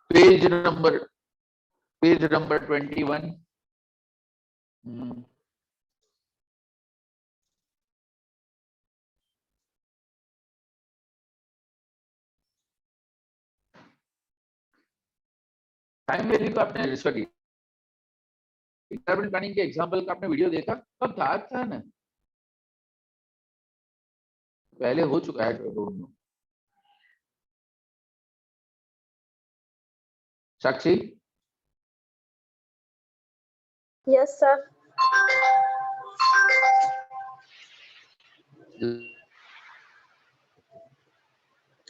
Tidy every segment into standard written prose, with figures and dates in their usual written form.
Page number 21. Time value का आपने, sorry, retirement planning के एग्जांपल का आपने वीडियो देखा? कब था? आज था ना, पहले हो चुका है दोनों। साक्षी? Yes sir.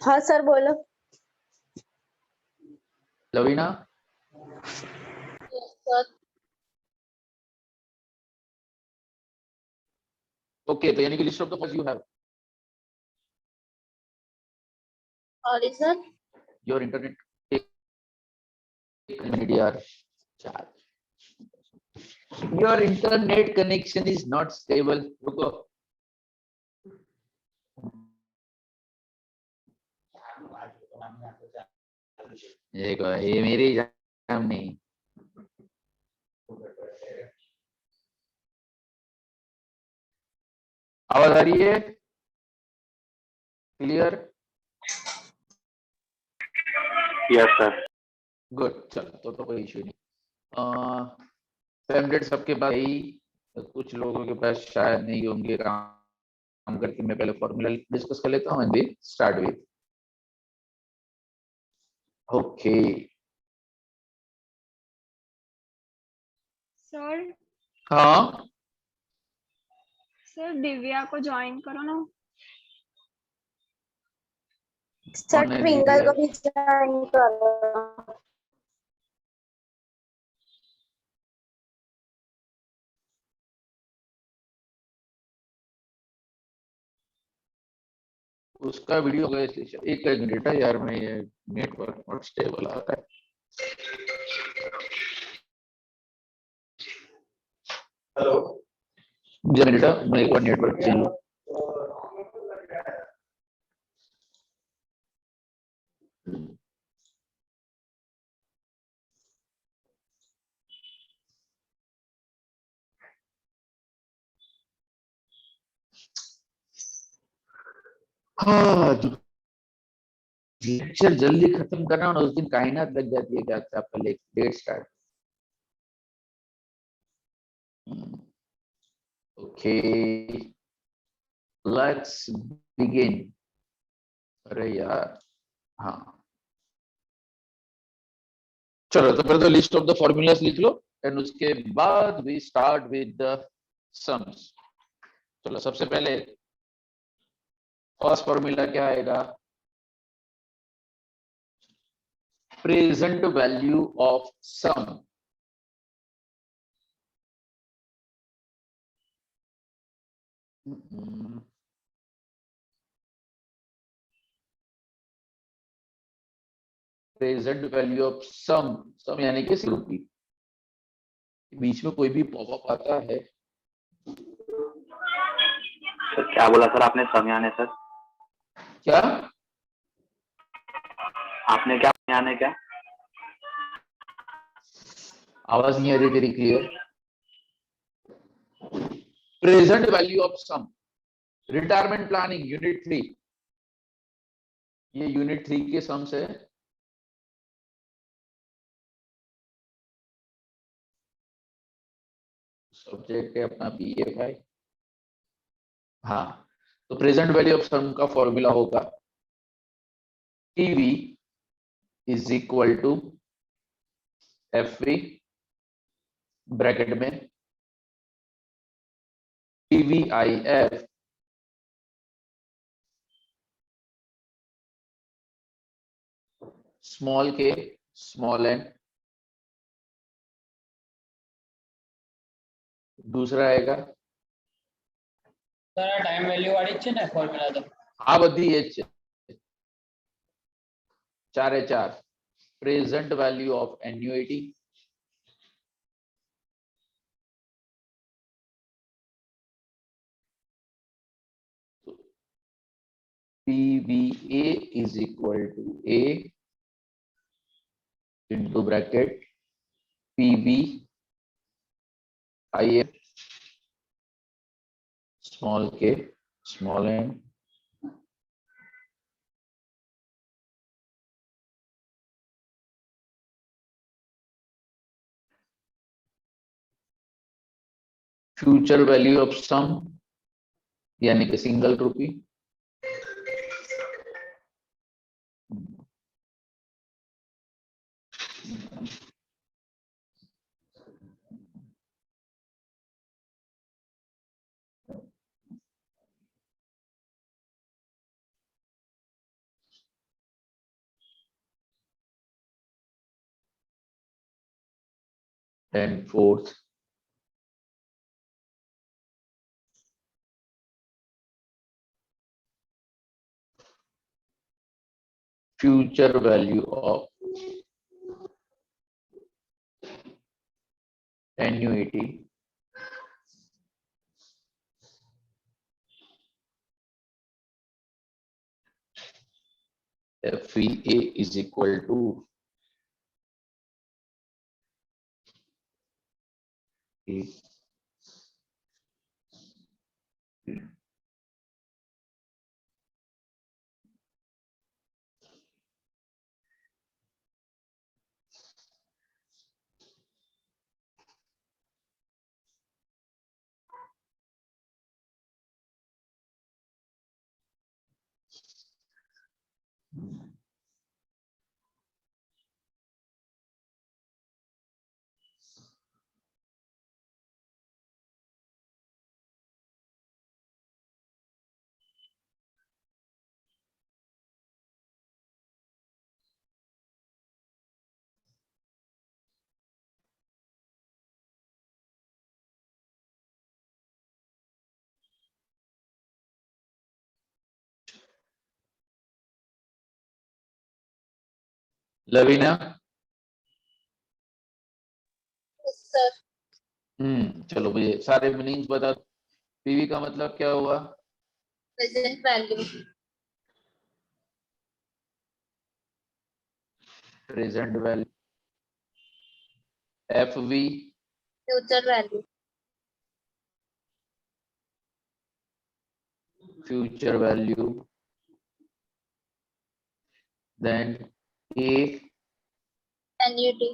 हाँ सर बोलो। लवीना? Yes sir. ओके, तो यानी कि list of the first you have sorry sir. Your internet यार, your internet connection is not stable. रुको, ये मेरी एग्जाम नहीं। आवाज आ रही है? क्लियर? Yes sir. गुड, चलो तो कोई इश्यू नहीं। टेम्पलेट सबके पास ही, कुछ लोगों के पास शायद नहीं होंगे। काम करके मैं पहले फॉर्मूला डिस्कस कर लेता हूँ and we start with. Okay sir. हाँ सर दिव्या को ज्वाइन करो ना। सर कौन है ट्विंकल दिव्या? को भी ज्वाइन करो। उसका वीडियो होगा इसलिए। एक मिनट है यार, मैं ये नेटवर्क नॉट स्टेबल आ रहा है। हेलो, मिनट, मैं एक बार नेटवर्क चेंज। हाँ, लेक्चर जल्दी खत्म करना और उस दिन कायनात लग जाती है। क्या आपका let start? Okay, let's begin. अरे यार, हाँ चलो, तो पहले तो लिस्ट ऑफ द फॉर्मूलास लिख लो एंड उसके बाद we start with the sums. चलो, सबसे पहले फर्स्ट फॉर्मूला क्या आएगा? Present value of sum. Present value of sum. Sum यानी कि रूपी। बीच में कोई भी पॉपअप आता है? सर क्या बोला सर आपने? समयाने सर क्या आपने क्या समयाने क्या? आवाज नहीं आ रही तेरी clear. Present value of sum, retirement planning unit 3। ये यूनिट 3 के सम्स है। सब्जेक्ट है अपना PFI। हाँ, तो प्रेजेंट वैल्यू ऑफ सम का फॉर्मूला होगा PV is equal to FV bracket में PVIF small k small n। दूसरा आएगा सर टाइम वैल्यू वाली છે ને ફોર્મ્યુલા તો આ બધી એ જ છે, ચારે ચાર। Present value of annuity, PVA is equal to A into bracket PB IF small k small n future value of sum यानी कि single rupee and fourth future value of annuity FVA is equal to A. Lavina sir चलो मुझे सारे meanings बता। PV का मतलब क्या हुआ? Present value, present value. FV future value, future value. Then a annuity,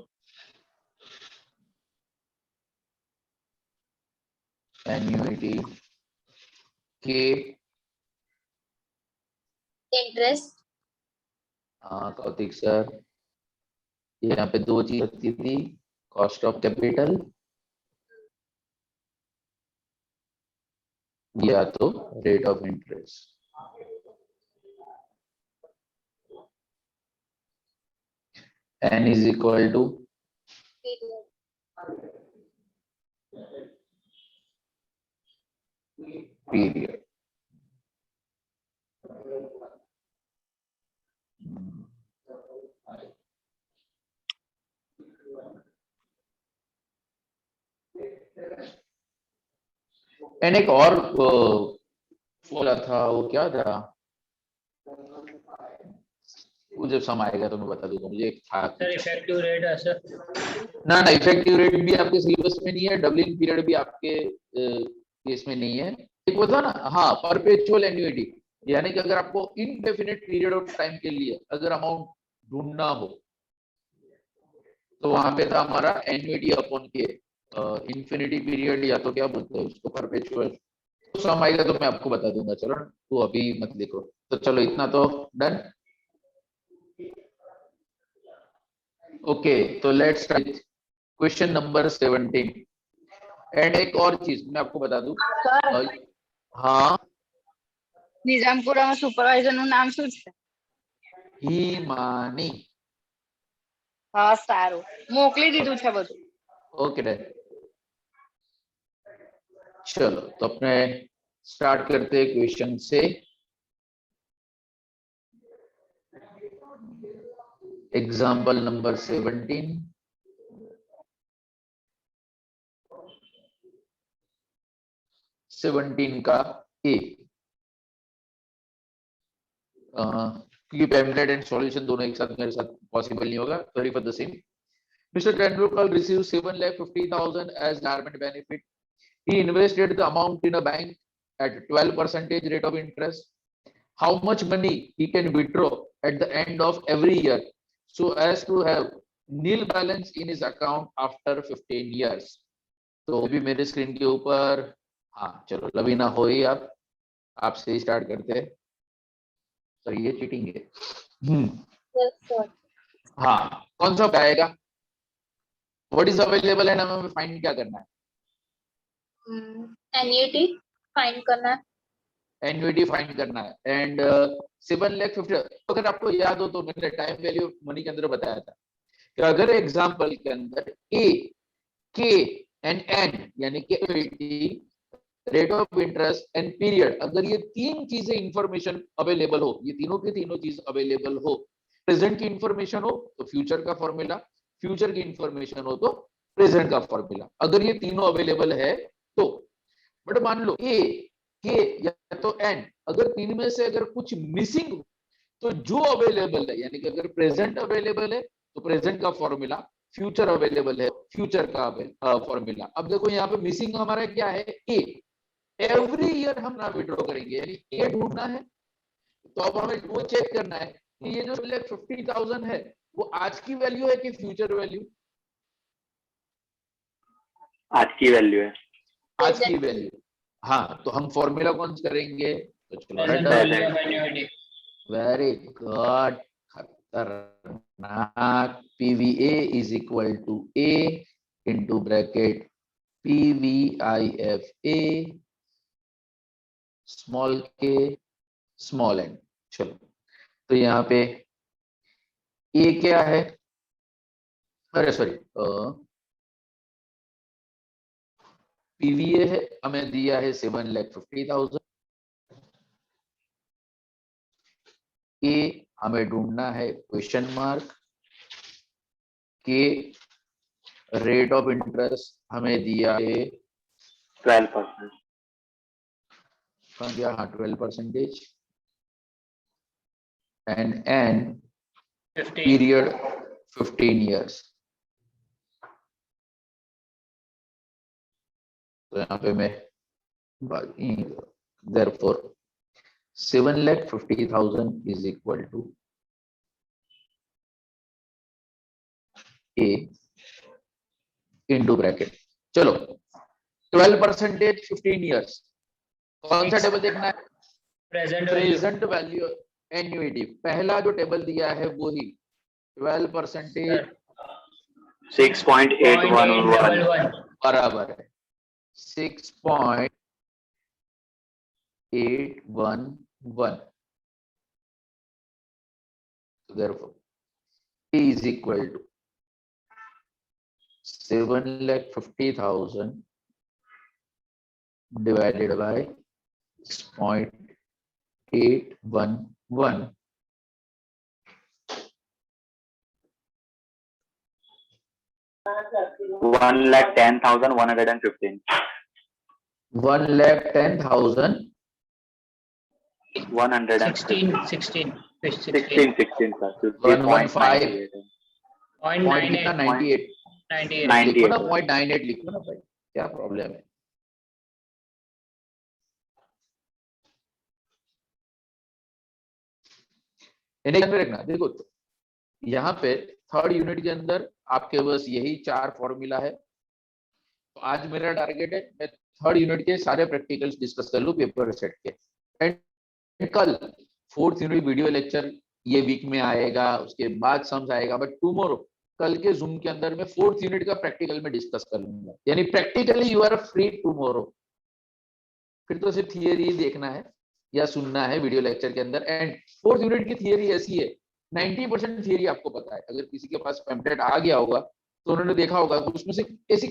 annuity. के इंटरेस्ट, हाँ कौतिक सर, यहाँ पे दो चीज होती थी, कॉस्ट ऑफ कैपिटल या तो rate of interest. n is equal to period। And एक और बोला था, वो क्या था, वो जब समय आएगा तो मैं बता दूंगा, मुझे एक था। सर इफेक्टिव रेट है सर। ना इफेक्टिव रेट भी आपके सिलेबस में नहीं है, डबलिंग पीरियड भी आपके केस में नहीं है। एक वो था ना, हाँ परपेचुअल एन्युइटी, यानी कि अगर आपको इनडेफिनिट पीरियड ऑफ टाइम के लिए अगर अमाउंट ढूंढना हो तो वहां पे था हमारा एन्युइटी अपॉन के इंफिनिटी पीरियड, या तो क्या बोलते हैं उसको, परपेचुअल। तो सम आएगा तो मैं आपको बता दूंगा, चलो तो अभी मत लिखो। तो चलो इतना तो डन। ओके तो let's start question number 17। And एक और चीज मैं आपको बता दूं, हाँ નિઝામપુરામાં સુપરવાઇઝર નું નામ શું છે? હિમાની। હા સારું, મોકલી દીધું છે બધું। Okay done. चलो तो अपने स्टार्ट करते हैं क्वेश्चन से। Example number 17। का ए, क्योंकि पैम्फलेट एंड सॉल्यूशन दोनों एक साथ मेरे साथ पॉसिबल नहीं होगा, sorry for the same. Mr. Tendulkar received 7,50,000 as retirement benefit. He invested the amount in a bank at 12% rate of interest. How much money he can withdraw at the end of every year so as to have nil balance in his account after 15 years? तो भी मेरे screen के ऊपर, हाँ चलो लवीना हो ही, आप आपसे ही स्टार्ट करते हैं। सर ये चीटिंग है। Yes, sir. हाँ कौन सा आएगा? व्हाट इज अवेलेबल है ना, हमें फाइंड क्या करना है? Annuity फाइंड करना है। एन्युइटी फाइंड करना है एंड 7,50,000। अगर आपको याद हो तो मैंने टाइम वैल्यू मनी के अंदर बताया था कि अगर एग्जांपल के अंदर ए, के एंड एन यानी कि rate of interest and period, अगर ये तीन चीजें इंफॉर्मेशन अवेलेबल हो, ये तीनों की तीनों चीज अवेलेबल हो, प्रेजेंट की इंफॉर्मेशन हो तो फ्यूचर का फॉर्मूला, फ्यूचर की इंफॉर्मेशन हो तो प्रेजेंट का फॉर्मूला, अगर ये तीनों अवेलेबल है तो। बट मान लो ए, के या तो एन, अगर तीन में से अगर कुछ मिसिंग हो तो जो अवेलेबल है, यानी कि अगर प्रेजेंट अवेलेबल है तो प्रेजेंट का फॉर्मूला, फ्यूचर अवेलेबल है फ्यूचर का फॉर्मूला। अब देखो यहाँ पे मिसिंग हमारा क्या है? ए। एवरी ईयर हम ना विड्रॉ करेंगे, यानी ए ढूंढना है, तो अब हमें वो चेक करना है कि ये जो 50,000 है वो आज की वैल्यू है कि फ्यूचर वैल्यू? आज की वैल्यू है। आज की वैल्यू। हाँ तो हम फॉर्मूला कौन सा करेंगे? तो चलो Present value of annuity. Very good, खतरनाक। PVA is equal to A into bracket PVIFA small k small n. चलो तो यहाँ पे ए क्या है? अरे सॉरी, PVA है, हमें दिया है 7,50,000। ए हमें ढूंढना है क्वेश्चन मार्क, के रेट ऑफ इंटरेस्ट हमें दिया है 12%। दिया, हाँ 12%, एंड एन 15. Period 15 years। तो यहाँ पे मैं therefore 7,50,000 is equal to A into bracket. चलो 12% 15 years, कौन सा टेबल देखना है? Present value. Present value annuity, पहला जो टेबल दिया है वो ही 12% 6.811 बराबर है 6.811। therefore A is equal to 7,50,000 divided by 6.811। 1,10,115। 1,10,000 16. 16 sir। 115 Point point कितना 98 लिखो ना, 0.98 लिखो ना भाई, क्या प्रॉब्लम है? रखना। देखो तो यहाँ पे थर्ड यूनिट के अंदर आपके बस यही 4 फॉर्मूला है। तो आज मेरा टारगेट है मैं थर्ड यूनिट के सारे प्रैक्टिकल्स डिस्कस कर लूं पेपर सेट के, एंड कल फोर्थ यूनिट वीडियो लेक्चर ये वीक में आएगा, उसके बाद समझ आएगा, बट टुमारो कल के जूम के अंदर मैं फोर्थ यूनिट का प्रैक्टिकल में डिस्कस कर लूंगा, यानी practically you are free tomorrow. फिर तो सिर्फ थियरी देखना है या सुनना है वीडियो लेक्चर के अंदर। एंड फोर्थ यूनिट की थियरी ऐसी है 90% थियरी आपको पता है। अगर किसी के पास पैम्पलेट आ गया होगा तो उन्होंने देखा होगा उसमें से ऐसी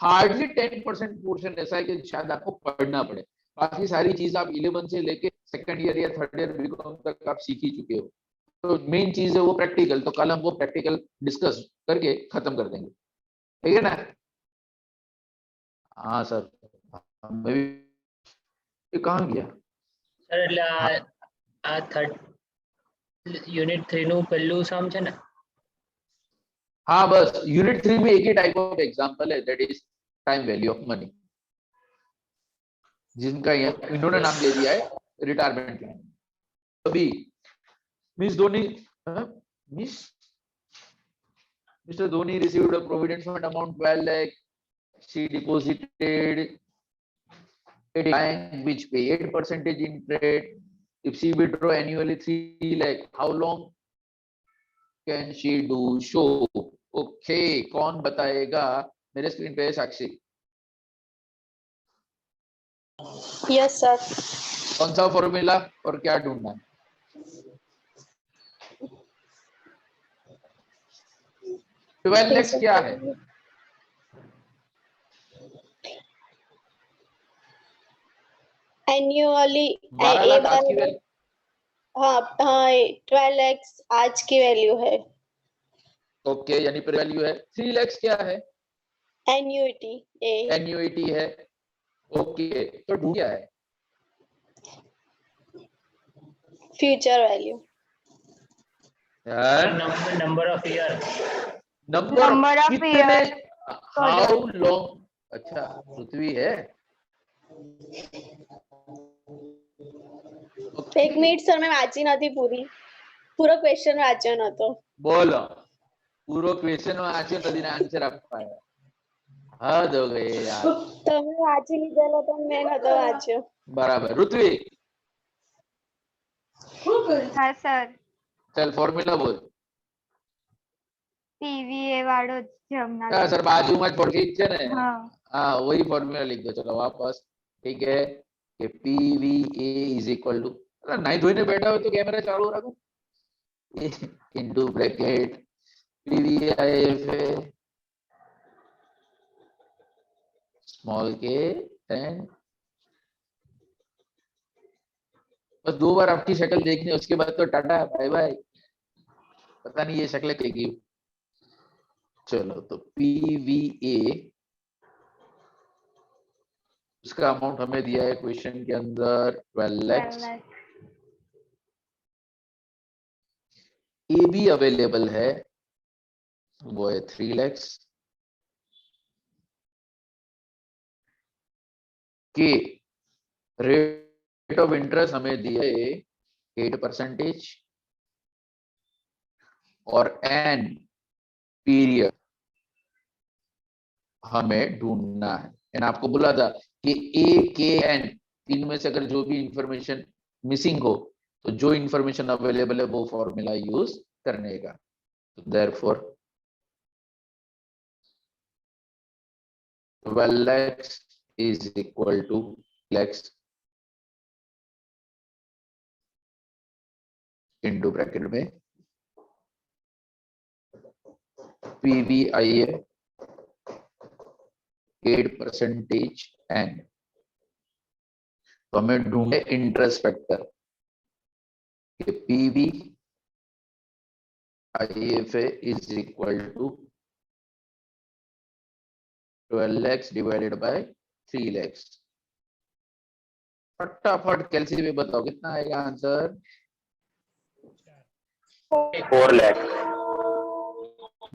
हार्डली 10% पोर्शन ऐसा है कि शायद आपको पढ़ना पड़े, बाकी सारी चीज आप 11 से लेके सेकंड ईयर या थर्ड ईयर बीकॉम तक आप सीख ही चुके हो। तो मेन चीज है वो प्रैक्टिकल, तो कल हम वो प्रैक्टिकल डिस्कस करके खत्म कर देंगे, ठीक है ना? हाँ सर, मैं भी कहाँ गया સર એટલે આ થર્ડ યુનિટ 3 નું પહેલું સમ છે ને हाँ बस यूनिट 3 में एक ही टाइप ऑफ एग्जांपल है, that is time value of money, जिनका इन्होंने नाम दे दिया है रिटायरमेंट प्लान। अभी miss Dhoni, mister Dhoni received a provident fund amount 12 lakh, she deposited a bank which pay 8% interest. If she withdraw annually 3 lakh, how long can she do so? Okay, कौन बताएगा? मेरे screen पे है साक्षी। Yes sir. कौन सा formula और क्या ढूंढना है? ट्वेल्व लैक्स क्या है? एन्युअली 12 लाख आज की वैल्यू। हाँ हाँ 12 lakhs आज की वैल्यू है। ओके, यानी पर वैल्यू है। 3 लैक्स क्या है? एन्युइटी एन्युइटी है। ओके, तो ढूंढ क्या है? Future value. यार number of year. Number Number of कितने, years. How long. अच्छा पृथ्वी है। एक मिनिट सर मैं वांची નથી પૂરી, પૂરો ક્વેશ્ચન વાંચ્યો નતો। બોલો, પૂરો ક્વેશ્ચન વાંચ્યો નથી ને આન્સર આપવા આવ્યા, હદ હો ગઈ યાર। તમે વાંચી લીધેલો તો મેં નતો વાંચ્યો। બરાબર। ઋત્વી हाँ सर, चल फॉर्मूला बोल। PVA વાળો જ હમણાં હા સર બાજુમાં જ પડખે જ છે ને। हाँ हाँ वही फॉर्मूला लिख दो। चलो वापस, ठीक है कि PVA इज इक्वल टू, नहीं धोने बैठा हो तो कैमरा चालू रखो, इनटू ब्रैकेट PVA स्मॉल के 10। बस 2 बार आपकी शक्ल देखनी, उसके बाद तो टाटा बाय बाय, पता नहीं ये शक्ल क्या। चलो तो PVA उसका अमाउंट हमें दिया है क्वेश्चन के अंदर 12 lakhs। ए भी अवेलेबल है, वो है 3 lakhs। के रेट ऑफ इंटरेस्ट हमें दिया है 8%, और एन पीरियड हमें ढूंढना है। मैंने आपको बोला था कि ए के एन तीन में से अगर जो भी इंफॉर्मेशन मिसिंग हो तो जो इंफॉर्मेशन अवेलेबल है वो फॉर्मूला यूज करने का। तो therefore 12 lakhs is equal to lakhs into bracket में PVIA 8% एंड, तो हमें ढूंढे इंटरेस्ट फैक्टर कि PVIFA is equal to 12 lakhs divided by 3 lakhs। फटाफट कैलसी में बताओ कितना आएगा आंसर? 4 lakh।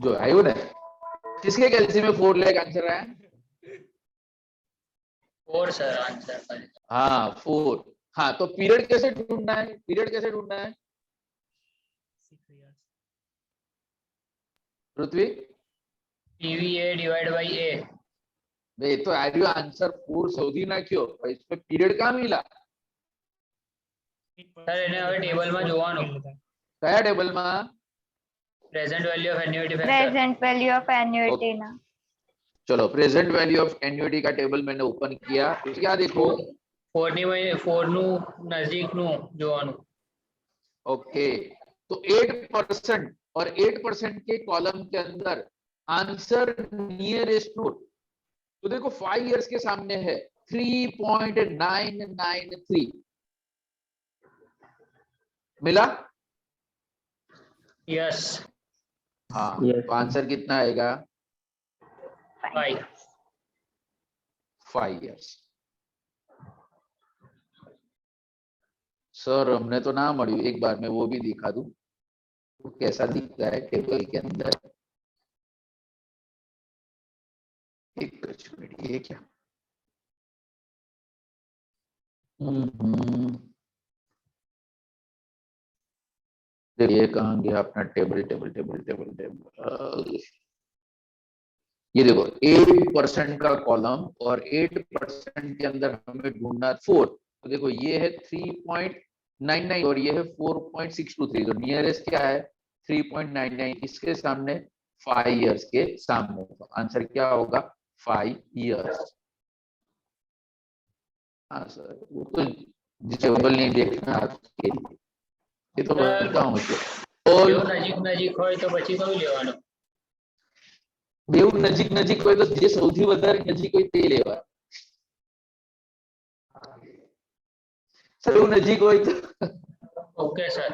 जो आयु ने किसके कैलसी में 4 लाख आंसर आया? 4 सर आंसर। हाँ 4। हाँ तो पीरियड कैसे ढूंढना है? पीरियड कैसे ढूंढना है पृथ्वी? PVA divide by A। भाई तो आयु आंसर 4 शोधी ना क्यों? इस पे पीरियड कहाँ मिला? સર એને હવે ટેબલમાં જોવાનું। કયા ટેબલમાં? Present value of annuity factor. Present value of annuity ना। चलो प्रेजेंट वैल्यू ऑफ एन्युइटी का टेबल मैंने ओपन किया, तो क्या देखो? 4 નું નજીકનું જોવાનું। ओके, तो 8% और 8% के कॉलम के अंदर आंसर नियरेस्ट टू, तो देखो 5 इयर्स के सामने है 3.993 मिला। यस। हाँ Yes. तो आंसर कितना आएगा? 5। 5 इयर्स। सर हमने तो ना मड़ी, एक बार मैं वो भी दिखा दूं तो कैसा दिखता है टेबल के अंदर। एक मिनट, ये क्या? हम्म, देखिए कहाँ गया अपना table table table table table. ये देखो 8% का कॉलम और 8% के अंदर हमें ढूंढना 4। तो देखो ये है 3.99 और ये है 4.623। तो नियरेस्ट क्या है? 3.99। इसके सामने 5 इयर्स के सामने, तो आंसर क्या होगा? 5 इयर्स। हाँ सर, वो तो टेबल नहीं देखना आपके लिए, ये तो बताऊं જો और નજીક નજીક હોય તો પછી કયું લેવાનું? બેઉ નજીક નજીક હોય તો જે સૌથી વધારે નજીક હોય તે લેવા. सर वो नजीक हो तो ઓકે સર.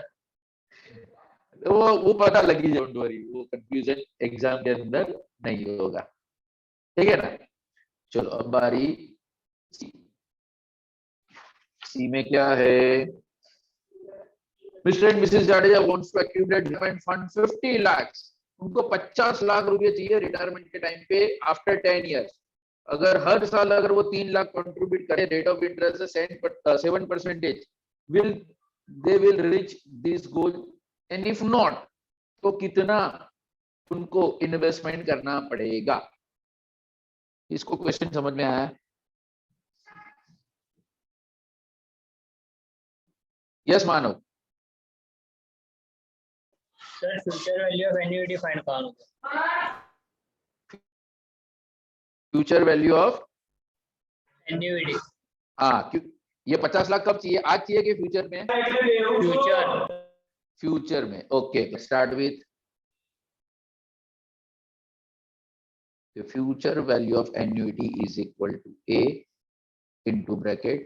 वो पता लगी, डोंट वरी, वो कंफ्यूजन एग्जाम के अंदर नहीं होगा, ठीक है ना? चलो अब बारी सी, सी में क्या है? Mister and missus Jadeja wants to accumulate retirement fund 50 lakh. उनको 50 लाख रुपए चाहिए रिटायरमेंट के टाइम पे आफ्टर 10 इयर्स। अगर हर साल अगर वो 3 लाख कंट्रीब्यूट करे, रेट ऑफ इंटरेस्ट है 7%, will they will reach this goal, and if not तो कितना उनको इन्वेस्टमेंट करना पड़ेगा? इसको क्वेश्चन समझ में आया? Yes Manav. Sir future value of annuity find કરવાનું છે. फ्यूचर वैल्यू ऑफ એન્યુઇટી हाँ, ये 50 लाख कब चाहिए? आज चाहिए कि फ्यूचर में? ફ્યુચર फ्यूचर में। Okay, start with the future value of annuity is equal to A into bracket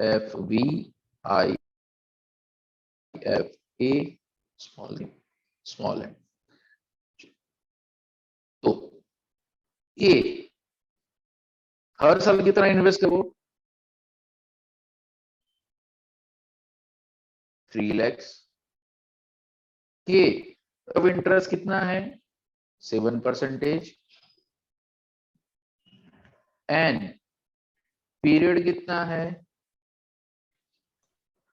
FVIFA small n। तो A हर साल कितना इन्वेस्ट करो? 3 लाख। के अब इंटरेस्ट कितना है? 7%। एन पीरियड कितना है?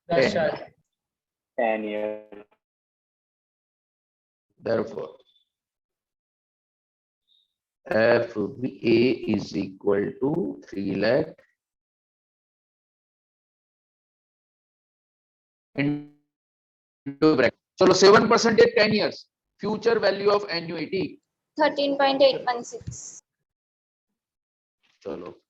10 10। સાલ. 10 years. Therefore, FVA is equal to 3 lakh into bracket. चलो 7% 10 years. Future value of annuity 13.816. चलो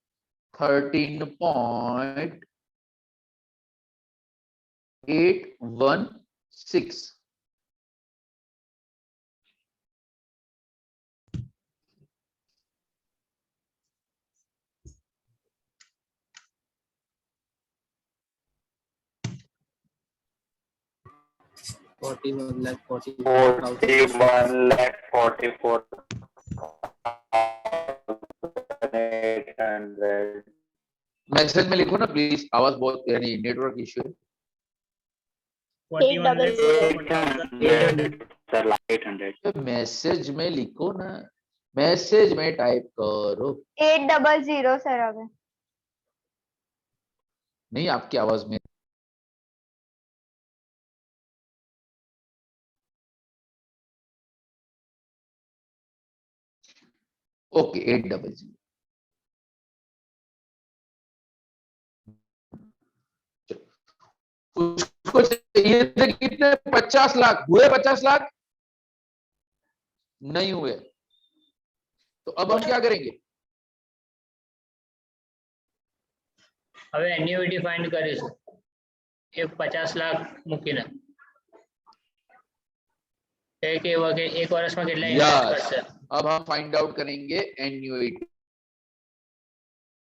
13.816। $41 lakh 44,800। मैसेज में लिखो ना प्लीज, आवाज बहुत यानी नेटवर्क इश्यू है। 41 lakh 800 sir, 800। मैसेज में लिखो ना, मैसेज में टाइप करो। 800 सर હવે नहीं, आपकी आवाज में ओके 800। उसको चाहिए थे कितने? 50 लाख। हुए 50 लाख? नहीं हुए। तो अब हम क्या करेंगे? હવે એન્યુઇટી ફાઇન્ડ કરીશું. એક 50 લાખ મૂકીને એક વર્ષમાં કેટલા ઇન્વેસ્ટ કરશે? अब हम फाइंड आउट करेंगे एन्युइटी।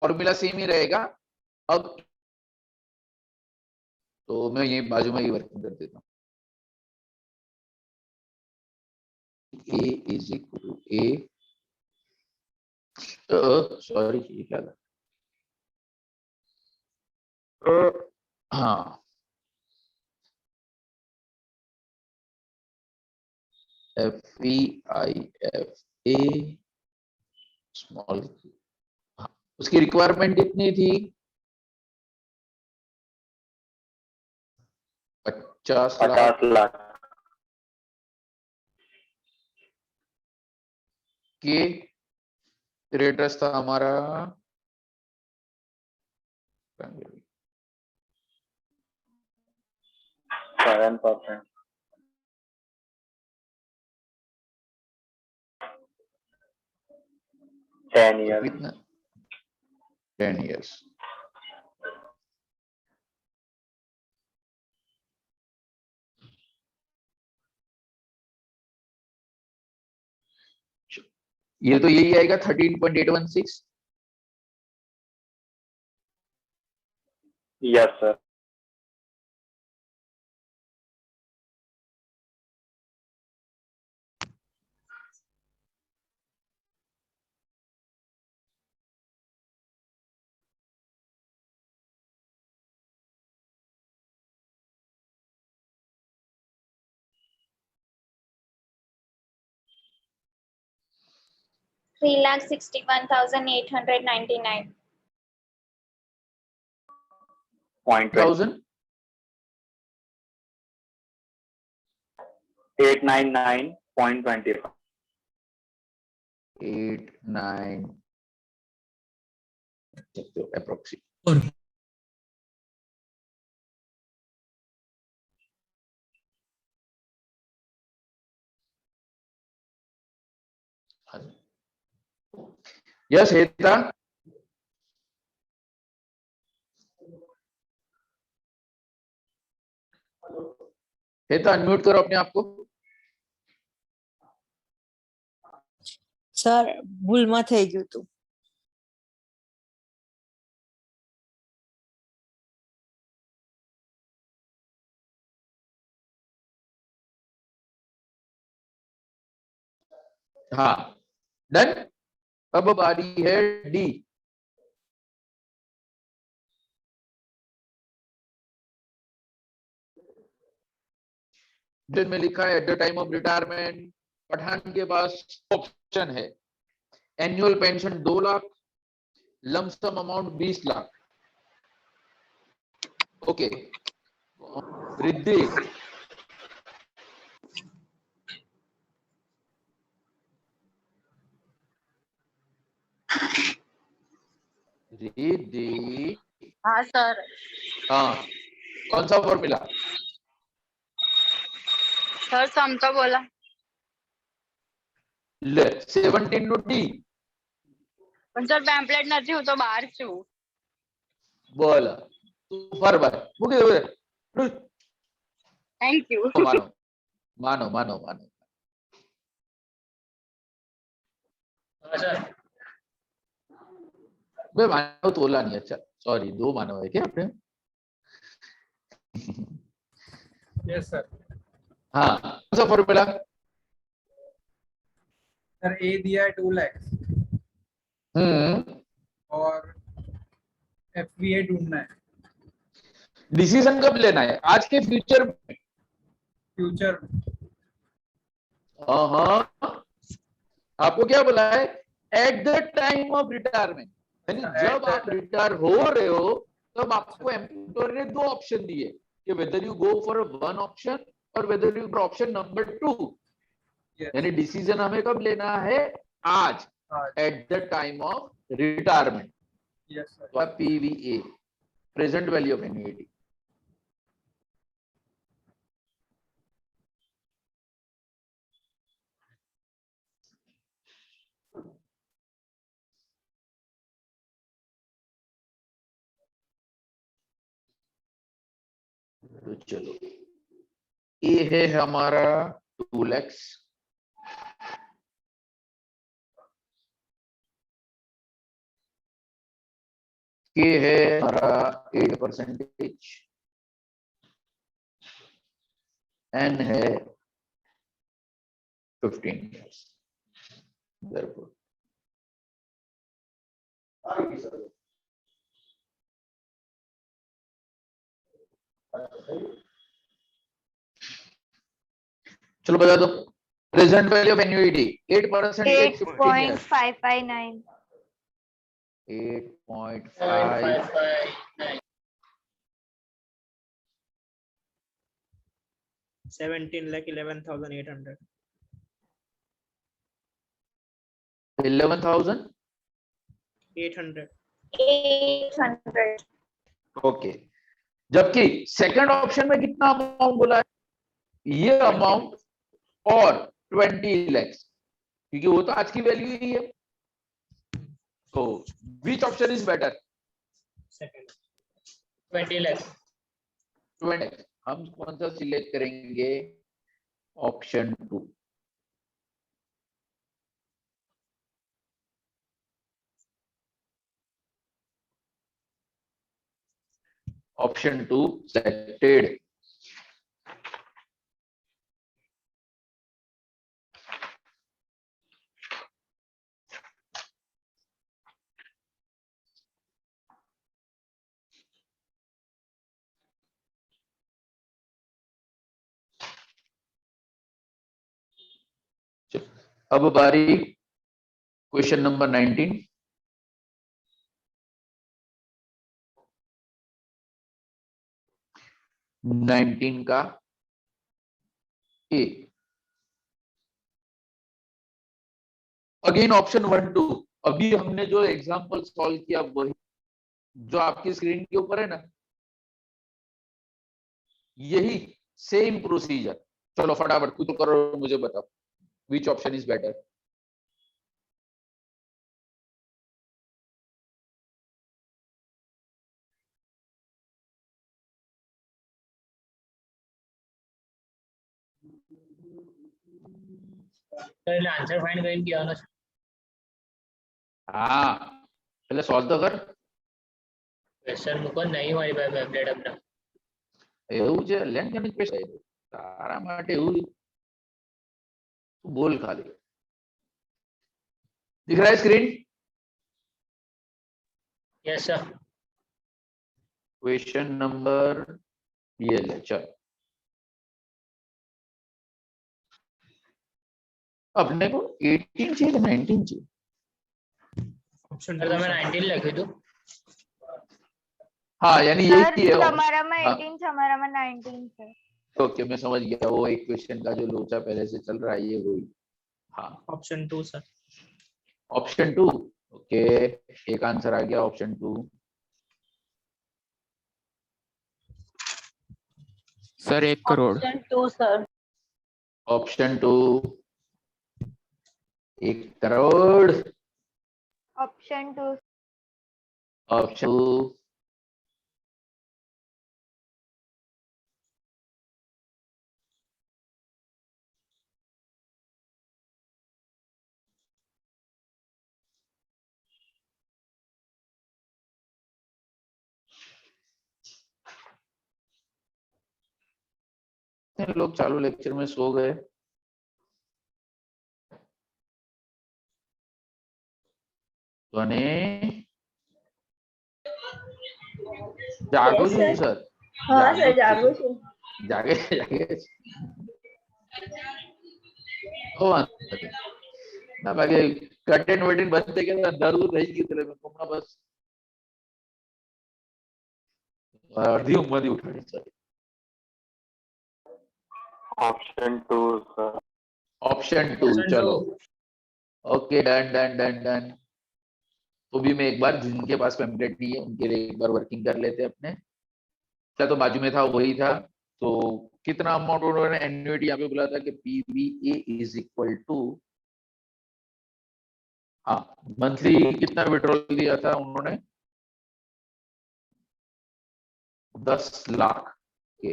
फॉर्मूला सेम ही रहेगा। अब तो मैं ये बाजू में ही वर्किंग कर देता हूँ। A is equal to A, sorry ये क्या था? हाँ, FVIFA स्मॉल, उसकी रिक्वायरमेंट कितनी थी? 50 लाख। 50 लाख। के रेटर्स था हमारा 7%। 10 years। कितना? 10 years। ये तो यही आएगा 13.816। Yes sir. Three lakh 61,899. 1000 899.25। 8 9 सकते हो अप्रोक्सी। यस हेता, हेता अनम्यूट करो अपने आप को। સર ભૂલમાં થઈ ગયું તું. हाँ डन। अब बारी है डी। जिसमें लिखा है at the time of retirement Pathan के पास ऑप्शन है annual pension 2 lakh, lump sum amount 20 lakh. Okay Riddhi Riddhi, हाँ सर। हाँ कौन सा फॉर्मूला? सर समता बोला. ले 17 નું ડી। પણ સર પેમ્પલેટ નથી, હું તો બહાર છું. બોલ બરાબર મૂકી દો। Thank you. માનો માનો માનો માનો हाँ सर। भाई मानव तोला नहीं। अच्छा सॉरी 2 मानव है क्या अपने? Yes sir. हाँ कौन सा फॉर्मूला? सर ए दिया है 2 लाख और एफवीए ढूंढना है। डिसीजन कब लेना है? आज के फ्यूचर में? फ्यूचर हाँ आपको क्या बोला है? At the time of retirement, यानी जब आप रिटायर हो रहे हो तब आपको एम्प्लॉयर ने 2 ऑप्शन दिए कि whether you go for one option और whether you for option number 2। यानी डिसीजन हमें कब लेना है? आज, at the time of retirement. Yes sir. तो PVA present value of annuity. तो चलो ए है हमारा 2 लाख, के है हमारा 8%, एन है 15 years। therefore चलो बता दो Present value of annuity 8% take 15 years. 8.559. 8.5. 559. 17,11,800. 11,000. 800. 800. Okay, जबकि सेकंड ऑप्शन में कितना अमाउंट बोला है? ये अमाउंट और 20 lakhs, क्योंकि वो तो आज की वैल्यू ही है। तो which option is better? Second. 20 lakhs. 20 lakhs। हम कौन सा सिलेक्ट करेंगे? ऑप्शन 2। Option 2 selected. अब बारी क्वेश्चन नंबर 19। का ए। Again option 1 2। अभी हमने जो एग्जांपल सॉल्व किया वही जो आपकी स्क्रीन के ऊपर है ना, यही सेम प्रोसीजर। चलो फटाफट कुछ करो, मुझे बताओ विच ऑप्शन इज बेटर? तो એટલે આન્સર ફાઇન્ડ કરીને કહેવાનો છે. हाँ, पहले सॉल्व तो कर। ક્વેશ્ચન મૂકો નહીં મારી પાસે વેબસાઇટ આપણે. એવું છે લેન ગણિત પેશ તારા માટે એવું बोल खाली। दिख रहा है screen? Yes sir. Question number ये ले चल। अपने को 18 चाहिए कि 19 चाहिए? ઓપ્શન તમે 19 લખ્યું હતું. हाँ यानी सर यही है। તમારામાં हाँ। 18 છે અમારામાં 19 છે. ओके मैं समझ गया, वो एक क्वेश्चन का जो लोचा पहले से चल रहा है ये वही। हाँ ઓપ્શન 2 સર. ऑप्शन 2। ओके एक आंसर आ गया option 2। Sir 1 crore. Option 2 sir. Option 2 1 crore. Option 2 option 2 लोग चालू लेक्चर में सो गए। અને જાગો Yes, છું sir. સર। હા સર જાગું છું. જાગે જાગે ઓ ના બાકી કટેન વટેન બંધ થઈ ગયા, અંધારું થઈ ગયું એટલે મેં હમણાં બસ અડધી ઉંમરથી ઉઠાડી સર। Option 2 sir. ऑप्शन 2 चलो okay done done done done. तो भी मैं एक बार जिनके पास पेम्पलेट नहीं है उनके लिए एक बार वर्किंग कर लेते हैं अपने। क्या तो बाजू में था वही था। तो कितना अमाउंट उन्होंने एन्युटी यहाँ पे बोला था कि PVA इज इक्वल टू, हाँ मंथली कितना विड्रॉल दिया था उन्होंने? 10 लाख के।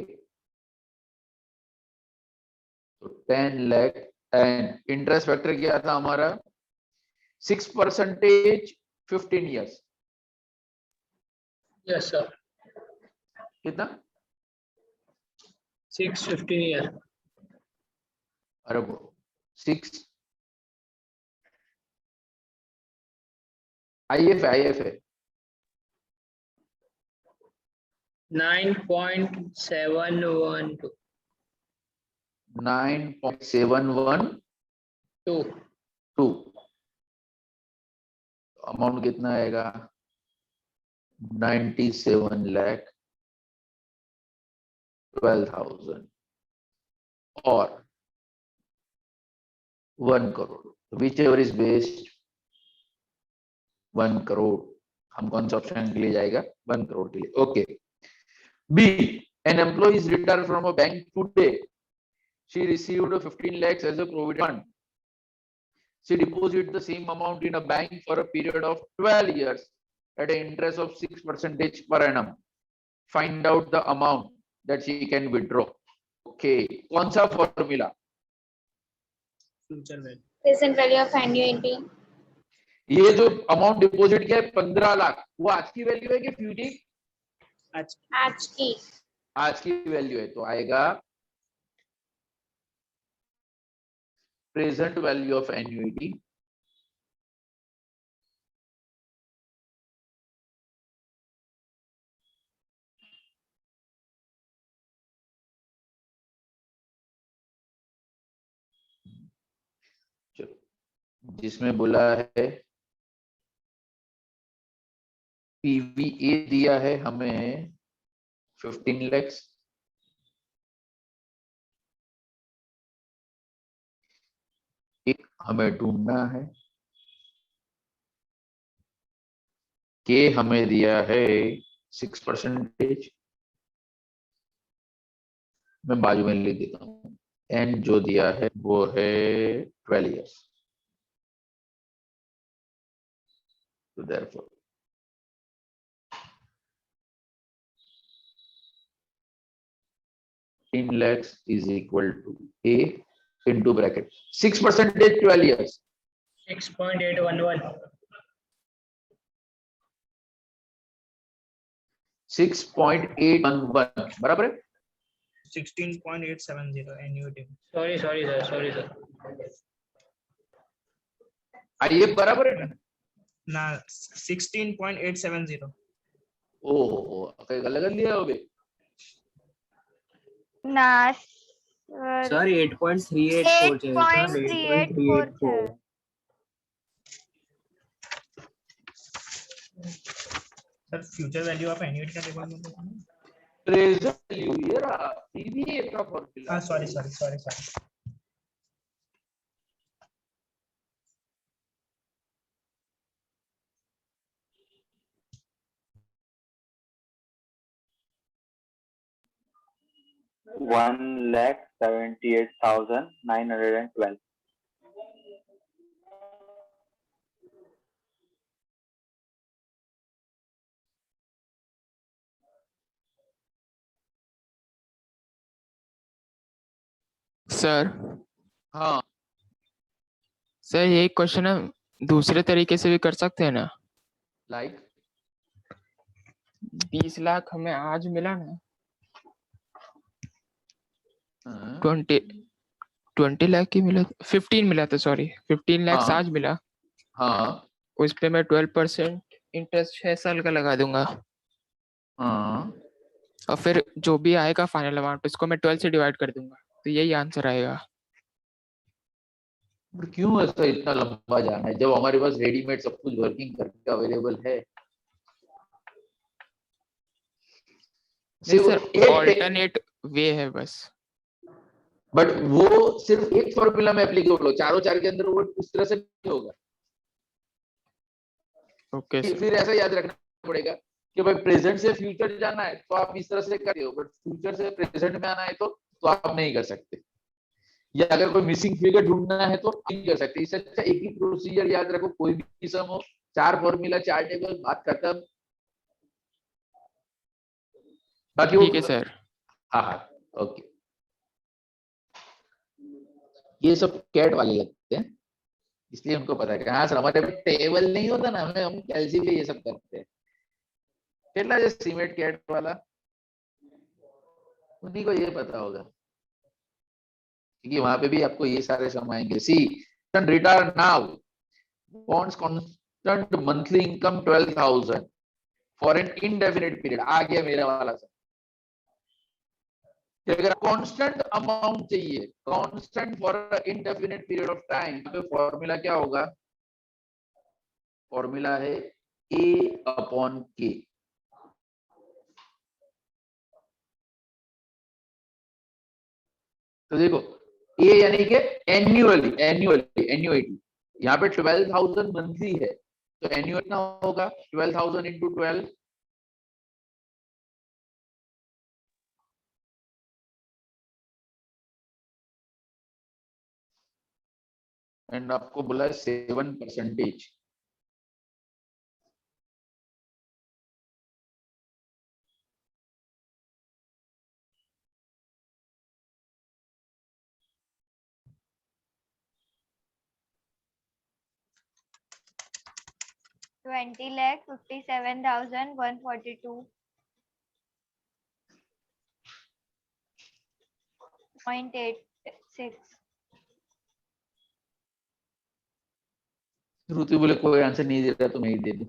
तो 10 लाख एंड इंटरेस्ट फैक्टर क्या था हमारा? 6% 15 years। Yes sir. कितना? 615 ईयर. अरे 6 IF है 9.712. 9.712 2. 2, अमाउंट कितना आएगा 97,12,000 और 1 crore, which ever is best 1 crore. हम कौन सा ऑप्शन के लिए जाएगा 1 करोड़ के लिए। Okay. B, an employee is retired from a bank today, she received 15 lakhs as a provident fund, she deposited the same amount in a bank for a period of 12 years at an interest of 6% per annum, find out the amount that she can withdraw। okay, कौन सा formula? Future value. present value of annuity, ये जो amount deposit किया है 15 लाख, वो आज की value है कि फ्यूचर? आज की, आज की वैल्यू है, तो आएगा प्रेजेंट वैल्यू ऑफ एन्युइटी जिसमें बोला है पीवीए दिया है हमें 15 lakhs, एक हमें ढूंढना है के हमें दिया है 6%, मैं बाजू में लिख देता हूं, एंड जो दिया है वो है 12 years। So therefore, in lakhs is equal to A into bracket 6% 12 years 6.811. 6.811 बराबर है। 16.870 annuity. Sorry sir. आइए बराबर है ना 16.870. ओहो कहीं गलत कर लिया होगे। ना सर 8.384 चाहिए था, 8.384 sir future value of annuity का टेबल में प्रेजेंट वैल्यू ये रहा पीवीए का फॉर्मूला। हाँ सॉरी $1,78,912। सर हाँ सर ये क्वेश्चन हम दूसरे तरीके से भी कर सकते हैं ना? लाइक 20 लाख हमें आज मिला ना, हाँ 20 लाख ही मिला, 15 मिला था, सॉरी 15 लाख हाँ। आज मिला, हाँ उस पे मैं 12% इंटरेस्ट 6 साल का लगा दूंगा, हाँ और फिर जो भी आएगा फाइनल अमाउंट उसको मैं 12 से डिवाइड कर दूंगा, तो यही आंसर आएगा। पर क्यों ऐसा इतना लंबा जाना है जब हमारे पास रेडीमेड सब कुछ वर्किंग करके अवेलेबल है। नहीं सर, ऑल्टरनेट वे है बस। बट वो सिर्फ एक फॉर्मूला में एप्लीकेबल हो, चारों चार के अंदर वो इस तरह से नहीं होगा। ओके सर, फिर ऐसा याद रखना पड़ेगा कि भाई प्रेजेंट से फ्यूचर जाना है तो आप इस तरह से करते हो, बट फ्यूचर से प्रेजेंट में आना है तो आप नहीं कर सकते, या अगर कोई मिसिंग फिगर ढूंढना है तो नहीं कर सकते। इससे अच्छा एक ही प्रोसीजर याद रखो, कोई भी सम हो, 4 फॉर्मूला 4 टेबल, बात खत्म। बाकी ठीक है सर। हाँ ओके। ये सब कैट वाले लगते हैं इसलिए उनको पता है कि हाँ सर हमारे टेबल नहीं होता ना, हमें हम कैलसी पे ये सब करते हैं। केटला जो सीमेंट कैट वाला उन्हीं को ये पता होगा, क्योंकि वहां पे भी आपको ये सारे सम आएंगे। C retire now wants constant monthly income 12,000 for an indefinite period. आ गया मेरा वाला सर, कि अगर कांस्टेंट अमाउंट चाहिए, constant for indefinite period of time, तो फॉर्मूला क्या होगा? फॉर्मूला है A/K। तो देखो ए यानी कि एन्युअलिटी, यहाँ पे 12,000 मंथली है, तो एन्युअल कितना होगा? 12,000 इंटू 12, एंड आपको बोला है 7%। ट्वेंटी लैख 57,142.86। श्रुति बोले कोई आंसर नहीं दे रहा तो मैं ही दे दूं।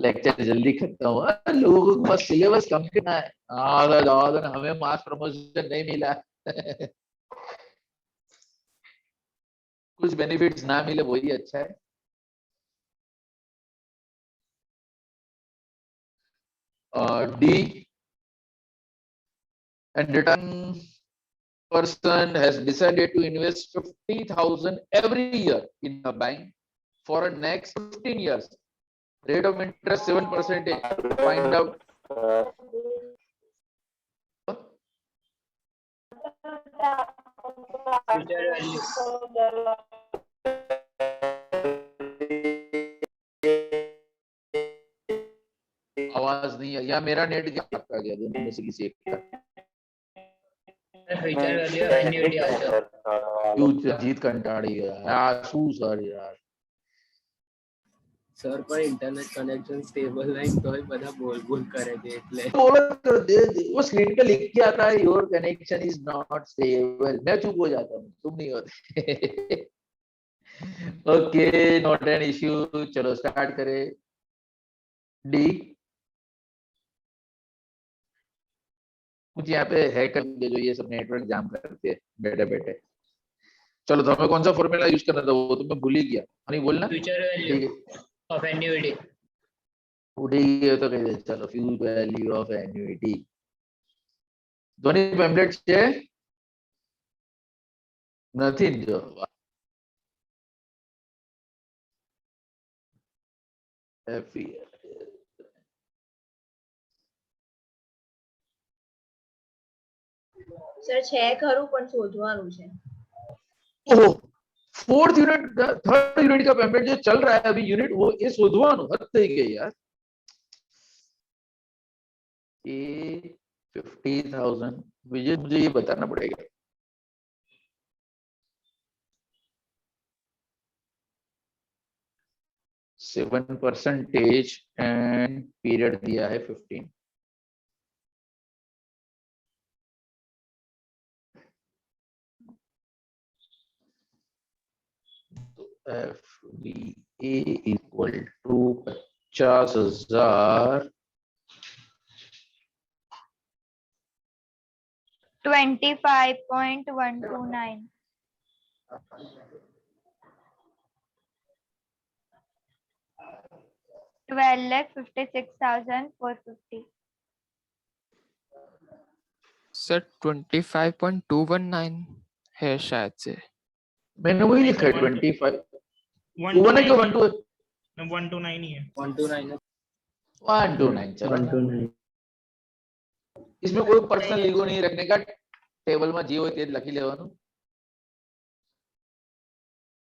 लेक्चर जल्दी खत्म हुआ, लोगों को बस सिलेबस कम करना है। हमें मास प्रमोशन नहीं मिला। कुछ बेनिफिट्स ना मिले वही अच्छा है। D, and return person has decided to invest 50,000 every year in a bank for the next 15 years. Rate of interest 7%. Find out. Future value. आवाज नहीं है या मेरा नेट क्या आपका गया? दोनों में से किसी एक का। Future value of annuity also. Future जीत कंटाड़ी गया आंसू सर यार। સર પર ઇન્ટરનેટ કનેક્શન સ્ટેબલ નહીં તોય બધા બોલ કરે છે એટલે बोलो तो दे वो स्क्रीन पे लिख के आता है your connection is not stable, मैं चुप हो जाता हूँ, तुम नहीं होते। Okay, not an issue. चलो स्टार्ट करें। डी, मुझे यहाँ पे हैकर जो ये सब नेटवर्क जाम करते हैं बैठे बैठे। चलो तो हमें कौन सा फॉर्मूला यूज करना था वो तो मैं भूल ही गया, नहीं बोलना। Future value ठीक है, of annuity. उड़ी गए तो कह दे। चलो फ्यूचर वैल्यू ऑफ एन्युइटी दोनों पेम्पलेट છે નથી જો સર છે ખરું પણ શોધવાનું છે। ओह, फोर्थ यूनिट थर्ड यूनिट का पेमेंट जो चल रहा है अभी यूनिट, वो ये शोधवानो हद થઈ ગઈ यार। ये 50,000 मुझे ये बताना पड़ेगा। %7 एंड पीरियड दिया है 15। FVA equal to 50,000 25.129। 12,56,450। सर 25.219 है शायद से। मैंने वही लिखा है 25 1 है कि 1 2 129 ही है। 129 129। चलो इसमें कोई पर्सनल ईगो नहीं रखने का, टेबल में जीव तेज लखी लेवानु।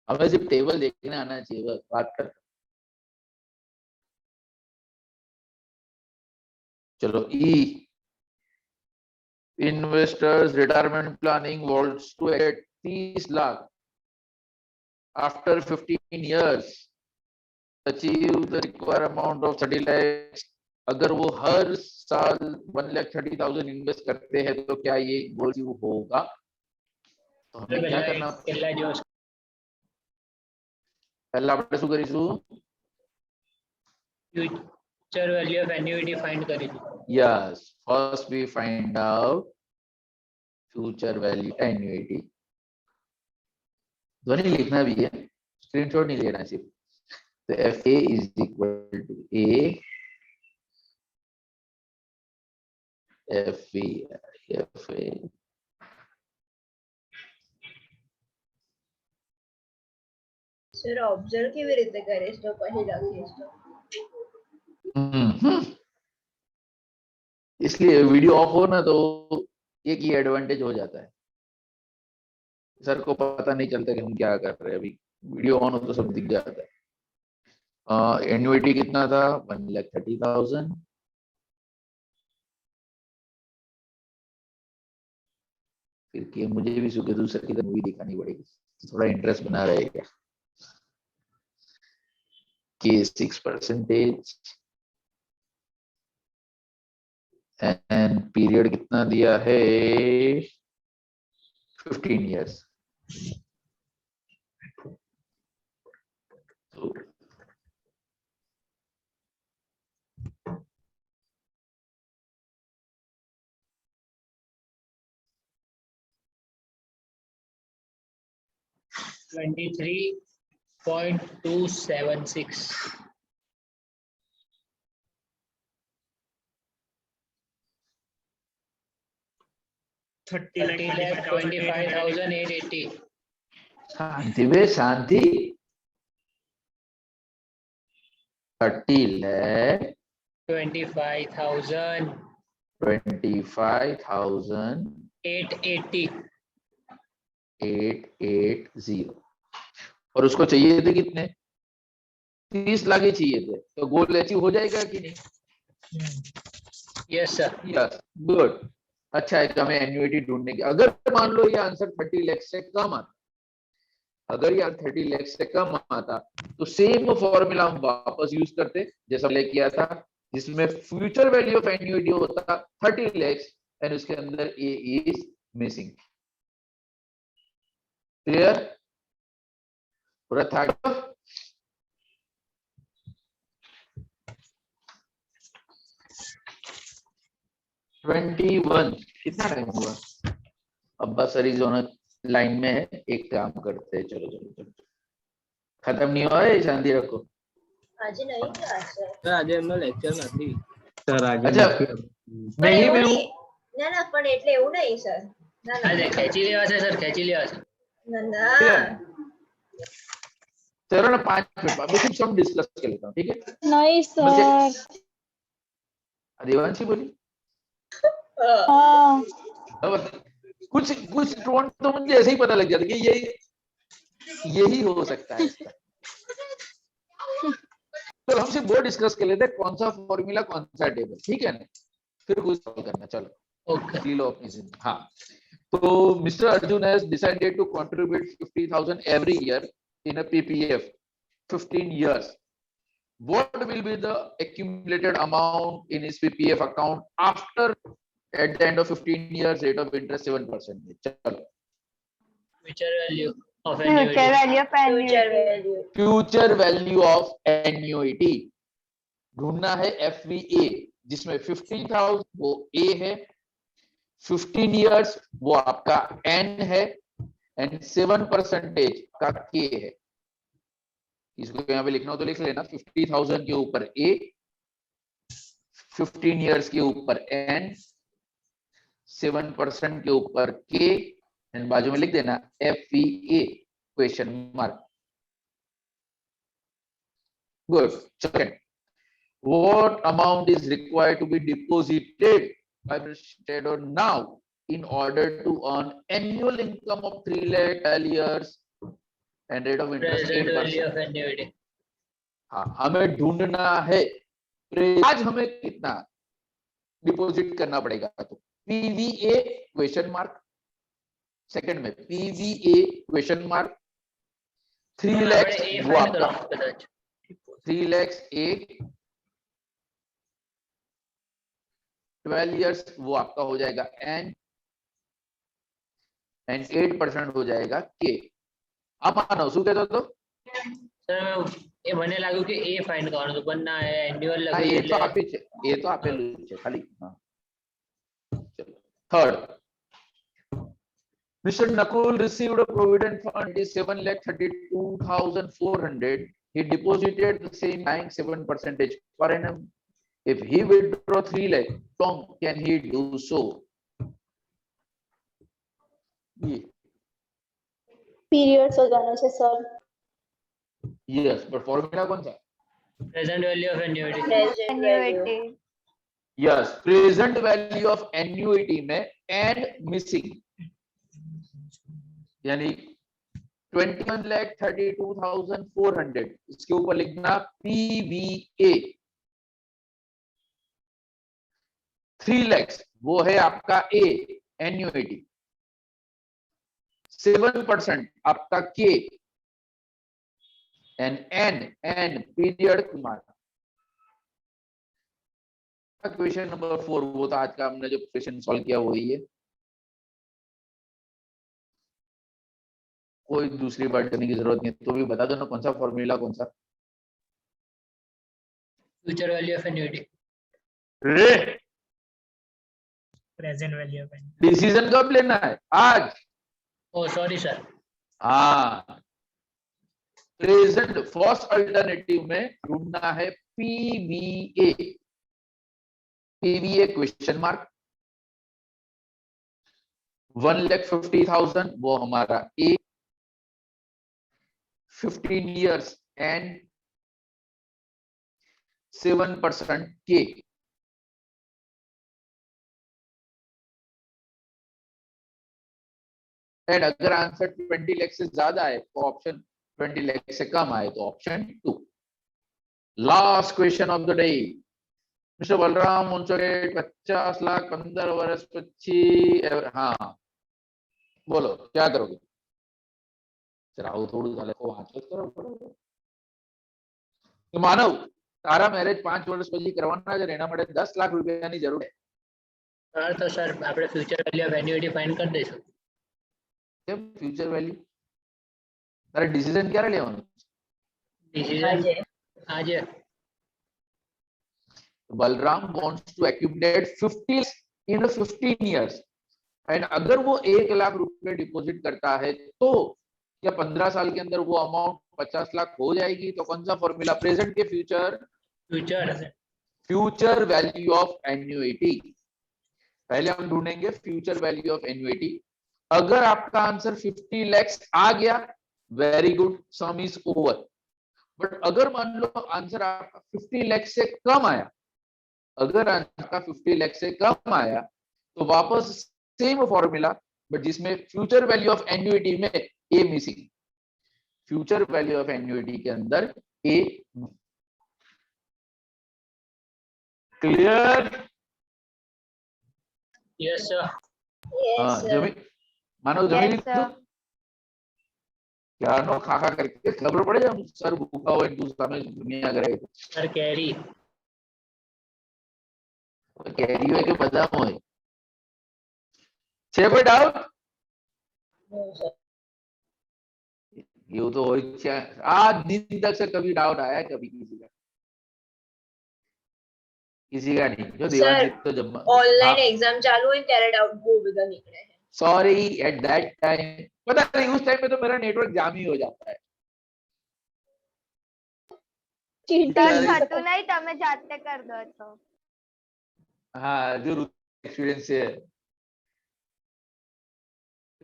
हमें सिर्फ टेबल देखने आना चाहिए, बस बात कर। चलो E, investors retirement planning wants to get 30 lakh after 15 years achieve the required amount of 30 lakhs। अगर वो हर साल 1,30,000 इन्वेस्ट करते हैं तो क्या ये गोल अचीव होगा? तो हमें क्या करना? पहला આપણે શું કરીશું? Future value of annuity find करेगी। Yes, first we find out future value annuity. ध्वनि लिखना भी है, स्क्रीनशॉट नहीं लेना सिर्फ। तो FA is equal to A FA sir observe કેવી રીતે કરીશ તો પછી લખીશ તો इसलिए वीडियो ऑफ हो ना तो एक ही एडवांटेज हो जाता है, सर को पता नहीं चलता कि हम क्या कर रहे हैं। अभी वीडियो ऑन हो तो सब दिख जाता है। एन्युइटी कितना था? 1,30,000। फिर कि मुझे भी सुखे दूसरे की मूवी दिखानी पड़ेगी, थोड़ा इंटरेस्ट बना रहेगा। के 6% एंड पीरियड कितना दिया है? 15 years। तो $23.276 $30,25,880 शांति वे शांति। 30 lakh 25,000 25,880 880 और उसको चाहिए थे कितने? 30 लाख ही चाहिए थे। तो गोल अचीव हो जाएगा कि नहीं? Yes sir yes, good. अच्छा है कि हमें एन्युइटी ढूंढने की। अगर मान लो ये आंसर 30 लाख से कम आता, अगर ये 30 लाख से कम आता तो सेम फॉर्मूला हम वापस यूज करते जैसा हमने किया था, जिसमें फ्यूचर वैल्यू ऑफ एन्युइटी होता 30 लाख एंड उसके अंदर ए इज मिसिंग। क्लियर? पूरा था? 21 कितना टाइम हुआ? अब्बा सरीजोना लाइन में है, एक काम करते हैं। चलो चलो चलो, खत्म नहीं हुआ है, शांति रखो। આજે નહીં ક્લાસ છે સર આજે એમનો લેક્ચર નથી. अच्छा मैं ही એવું भी हूँ। નહીં. ના પણ એટલે એવું નહીં સર ના આજે ખેંચી લેવા છે સર ખેંચી લેવા છે ના चलो ना 5 मिनट बाद मैं कुछ हम डिस्कस कर लेता हूँ, ठीक है? नहीं सर। देवांशी बोली हाँ अब कुछ कुछ टोन तो मुझे ऐसे ही पता लग जाता कि यही हो सकता है इसका। तो हम सिर्फ वो डिस्कस कर लेते हैं कौन सा फॉर्मूला कौन सा टेबल, ठीक है ना? फिर कुछ सॉल्व करना। चलो ओके हाँ, तो mister Arjun has decided to contribute 50,000 every year in a PPF 15 years. What will be the accumulated amount in his PPF account after at the end of 15 years? Rate of interest 7%. चलो future value of future value of future annuity value future value of annuity ढूंढना है FVA, जिसमें 15,000 वो A है, 15 years वो आपका N है and 7% का K है। इसको यहाँ पे लिखना हो तो लिख लेना। 50,000 के ऊपर A, 15 years के ऊपर N, 7% के ऊपर K एंड बाजू में लिख देना FVA question mark. Good. Second, what amount is required to be deposited by Mr. now in order to earn annual income of 3 lakh 12 years and rate of interest present value 8%? Of annuity हाँ, हमें ढूंढना है आज हमें कितना deposit करना पड़ेगा। तो PVA क्वेश्चन मार्क, सेकंड में PVA क्वेश्चन मार्क, 3 लाख वो आपका 3 lakhs A, 12 years वो आपका हो जाएगा N एंड 8% हो जाएगा K। आप मानो શું કહેતો હતો? સર એ મને લાગ્યું કે એ ફાઇન્ડ કરવાનું હતું પણ ના એન્યુઅલ हाँ, લખી ये तो એટલે आपेલું છે ખાલી. हाँ. चलो. Third, Mr. Nakul received a provident fund is 7,32,400. He deposited the same bank 7% per annum. If he withdraw 3 lakh, how can he do so? Period શોધવાનો છે સર. Yes, but formula कौन सा? Present value of annuity Annuity. Yes, present value of annuity में and missing. यानी 21,32,400 इसके ऊपर लिखना PVA 3 lakhs वो है आपका A एन्युइटी 7% आपका K एंड पीरियड तुम्हारा. क्वेश्चन नंबर 4 वो तो आज का हमने जो क्वेश्चन सॉल्व किया वही है. कोई दूसरी बात करने की जरूरत नहीं, तो भी बता दो ना कौन सा फॉर्मूला कौन सा. ફ્યુચર વેલ્યુ ઓફ એન્યુઇટી रे present value of annuity decision कब लेना है? आज. ઓ સોરી સર हाँ, प्रेजेंट फर्स्ट अल्टरनेटिव में ढूंढना है पीवीए. पीवीए क्वेश्चन मार्क 1,50,000 वो हमारा ए 15 years and 7% के. एंड अगर आंसर 20 लाख से ज्यादा है तो ऑप्शन 20 लाख से कम आए तो option 2. Last question of the day. Mister Balram Munchore 50 lakh 15 वर्ष 25. हाँ बोलो क्या करोगे? ચરાવું થોડું ચાલે તો વાંચો જ કરો પડે. માનવ તારા મેરેજ 5 વર્ષ પછી કરવાના છે એના માટે 10 લાખ રૂપિયાની જરૂર છે. સર તો સર આપણે future value of annuity find કરી દઈશું. કેમ ફ્યુચર વેલ્યુ? તારે ડિસિઝન ક્યારે લેવાનું? ડિસિઝન આજે Balram wants to accumulate 50 in 15 years and अगर वो 1 लाख रुपए डिपॉजिट करता है तो क्या 15 साल के अंदर वो अमाउंट 50 लाख हो जाएगी? तो कौन सा फॉर्मूला? प्रेजेंट के future future value of annuity. पहले हम ढूंढेंगे फ्यूचर वैल्यू ऑफ एन्युइटी. अगर आपका आंसर 50 lakhs आ गया very good, some is over. But अगर मान लो आंसर आपका 50 लाख से कम आया, अगर आपका 50 लाख से कम आया तो वापस सेम फॉर्मूला बट जिसमें फ्यूचर वैल्यू ऑफ एन्युइटी में A missing. Future value of annuity के अंदर ए. क्लियर? यस सर हाँ યસ जमी मानो जमी Yes, sir. क्या नो खा खा करके खबर पड़े हम सर भूखा हो एक दूसरा में दुनिया करे સર કેરી कैरी हो के बदाम हो. छे कोई डाउट? ये तो हो आज दिन तक से कभी डाउट आया कभी किसी का नहीं. जो देवांशिक तो जब ઓનલાઈન એક્ઝામ ચાલુ હોય ત્યારે ડાઉટ બહુ બધા નીકળે છે. सॉरी एट दैट टाइम पता नहीं उस टाइम में तो मेरा नेटवर्क जाम ही हो जाता है. સર થતું નહીં, તમે જાતે કરી દો છો. हाँ जो एक्सपीरियंस है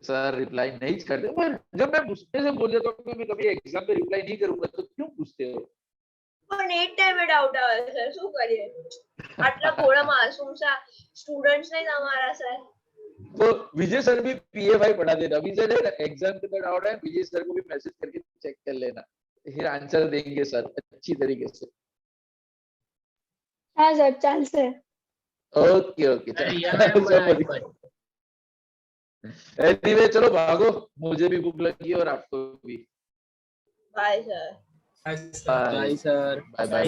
सर रिप्लाई नहीं करते. पर जब मैं पूछने से बोल देता हूँ कि मैं कभी एग्जाम पे रिप्लाई नहीं करूंगा तो क्यों पूछते हो? પણ એ ટાઈમે ડાઉટ આવે સર, શું કરીએ? આટલા ભોળા માસૂમ સ્ટુડન્ટ્સ નહીં તમારા સર. तो विजय सर भी पीएवाई पढ़ा देना. विजय ने एग्जाम के डाउट है विजय सर को भी मैसेज करके चेक कर लेना, फिर आंसर देंगे सर अच्छी तरीके से. હા સર ચાલશે. ओके ओके एनीवे चलो भागो, मुझे भी भूख लगी और आपको भी. Bye sir. Bye sir. Bye bye.